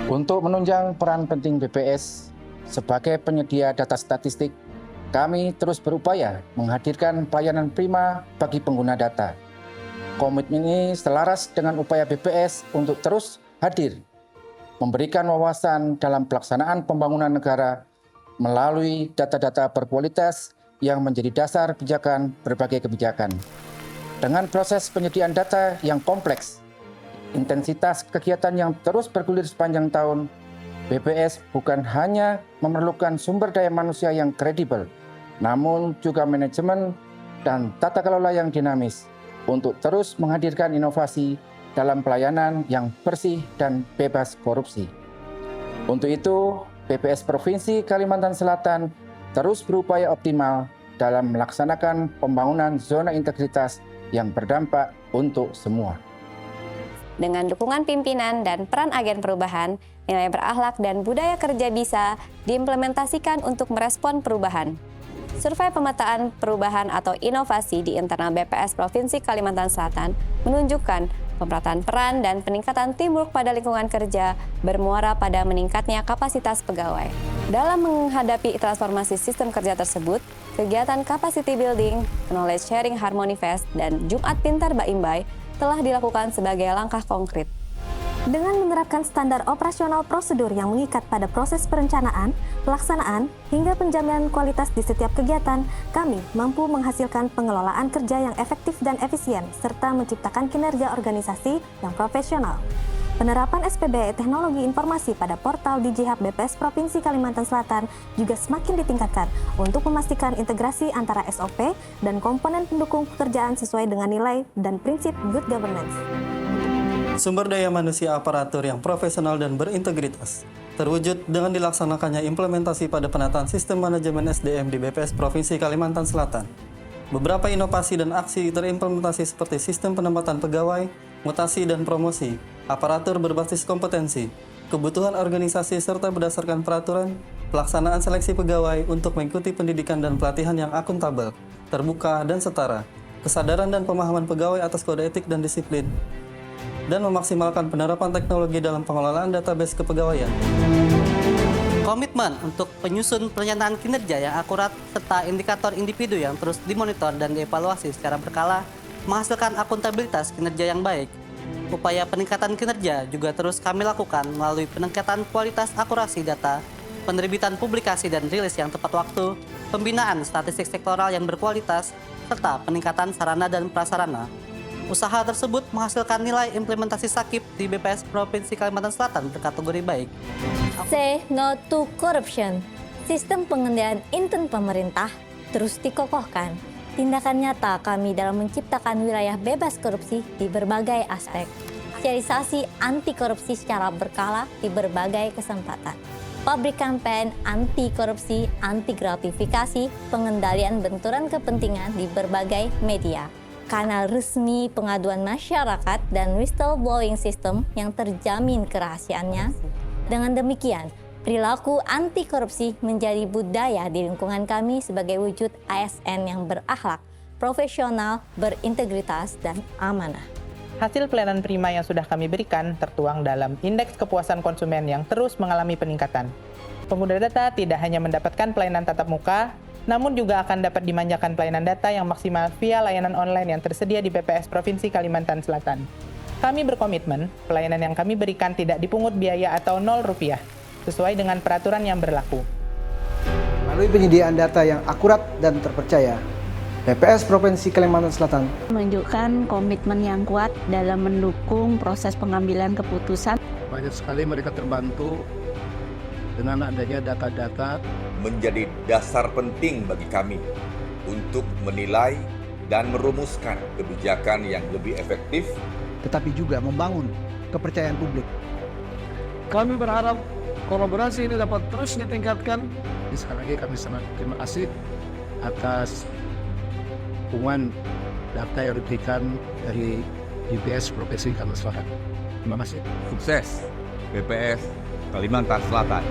Untuk menunjang peran penting BPS sebagai penyedia data statistik, kami terus berupaya menghadirkan pelayanan prima bagi pengguna data. Komitmen ini selaras dengan upaya BPS untuk terus hadir, memberikan wawasan dalam pelaksanaan pembangunan negara melalui data-data berkualitas yang menjadi dasar pijakan berbagai kebijakan. Dengan proses penyediaan data yang kompleks, intensitas kegiatan yang terus bergulir sepanjang tahun, BPS bukan hanya memerlukan sumber daya manusia yang kredibel, namun juga manajemen dan tata kelola yang dinamis untuk terus menghadirkan inovasi dalam pelayanan yang bersih dan bebas korupsi. Untuk itu, BPS Provinsi Kalimantan Selatan terus berupaya optimal dalam melaksanakan pembangunan zona integritas yang berdampak untuk semua. Dengan dukungan pimpinan dan peran agen perubahan, nilai berakhlak dan budaya kerja bisa diimplementasikan untuk merespon perubahan. Survei pemetaan perubahan atau inovasi di internal BPS Provinsi Kalimantan Selatan menunjukkan pemerataan peran dan peningkatan teamwork pada lingkungan kerja bermuara pada meningkatnya kapasitas pegawai. Dalam menghadapi transformasi sistem kerja tersebut, kegiatan capacity building, knowledge sharing Harmony Fest, dan Jumat Pintar Baimbai telah dilakukan sebagai langkah konkret. Dengan menerapkan standar operasional prosedur yang mengikat pada proses perencanaan, pelaksanaan, hingga penjaminan kualitas di setiap kegiatan, kami mampu menghasilkan pengelolaan kerja yang efektif dan efisien, serta menciptakan kinerja organisasi yang profesional. Penerapan SPB Teknologi Informasi pada portal DigiHub BPS Provinsi Kalimantan Selatan juga semakin ditingkatkan untuk memastikan integrasi antara SOP dan komponen pendukung pekerjaan sesuai dengan nilai dan prinsip good governance. Sumber daya manusia aparatur yang profesional dan berintegritas terwujud dengan dilaksanakannya implementasi pada penataan sistem manajemen SDM di BPS Provinsi Kalimantan Selatan. Beberapa inovasi dan aksi terimplementasi seperti sistem penempatan pegawai, mutasi dan promosi, aparatur berbasis kompetensi, kebutuhan organisasi serta berdasarkan peraturan, pelaksanaan seleksi pegawai untuk mengikuti pendidikan dan pelatihan yang akuntabel, terbuka dan setara, kesadaran dan pemahaman pegawai atas kode etik dan disiplin, dan memaksimalkan penerapan teknologi dalam pengelolaan database kepegawaian. Komitmen untuk penyusun perencanaan kinerja yang akurat serta indikator individu yang terus dimonitor dan dievaluasi secara berkala menghasilkan akuntabilitas kinerja yang baik. Upaya peningkatan kinerja juga terus kami lakukan melalui peningkatan kualitas akurasi data, penerbitan publikasi dan rilis yang tepat waktu, pembinaan statistik sektoral yang berkualitas, serta peningkatan sarana dan prasarana. Usaha tersebut menghasilkan nilai implementasi SAKIP di BPS Provinsi Kalimantan Selatan berkategori baik. Say no to corruption. Sistem pengendalian intern pemerintah terus dikokohkan. Tindakan nyata kami dalam menciptakan wilayah bebas korupsi di berbagai aspek. Sosialisasi anti korupsi secara berkala di berbagai kesempatan. Public campaign anti korupsi, anti gratifikasi, pengendalian benturan kepentingan di berbagai media. Kanal resmi pengaduan masyarakat dan whistleblowing system yang terjamin kerahasiaannya. Dengan demikian, perilaku anti korupsi menjadi budaya di lingkungan kami sebagai wujud ASN yang berakhlak, profesional, berintegritas, dan amanah. Hasil pelayanan prima yang sudah kami berikan tertuang dalam indeks kepuasan konsumen yang terus mengalami peningkatan. Pengguna data tidak hanya mendapatkan pelayanan tatap muka, namun juga akan dapat dimanjakan pelayanan data yang maksimal via layanan online yang tersedia di BPS Provinsi Kalimantan Selatan. Kami berkomitmen, pelayanan yang kami berikan tidak dipungut biaya atau Rp0, sesuai dengan peraturan yang berlaku. Melalui penyediaan data yang akurat dan terpercaya, BPS Provinsi Kalimantan Selatan menunjukkan komitmen yang kuat dalam mendukung proses pengambilan keputusan. Banyak sekali mereka terbantu dengan adanya data-data. Menjadi dasar penting bagi kami untuk menilai dan merumuskan kebijakan yang lebih efektif, tetapi juga membangun kepercayaan publik. Kami berharap kolaborasi ini dapat terus ditingkatkan. Sekali lagi kami sangat terima kasih atas dukungan data yang diberikan dari BPS Provinsi Kalimantan Selatan. Terima kasih. Sukses BPS Kalimantan Selatan.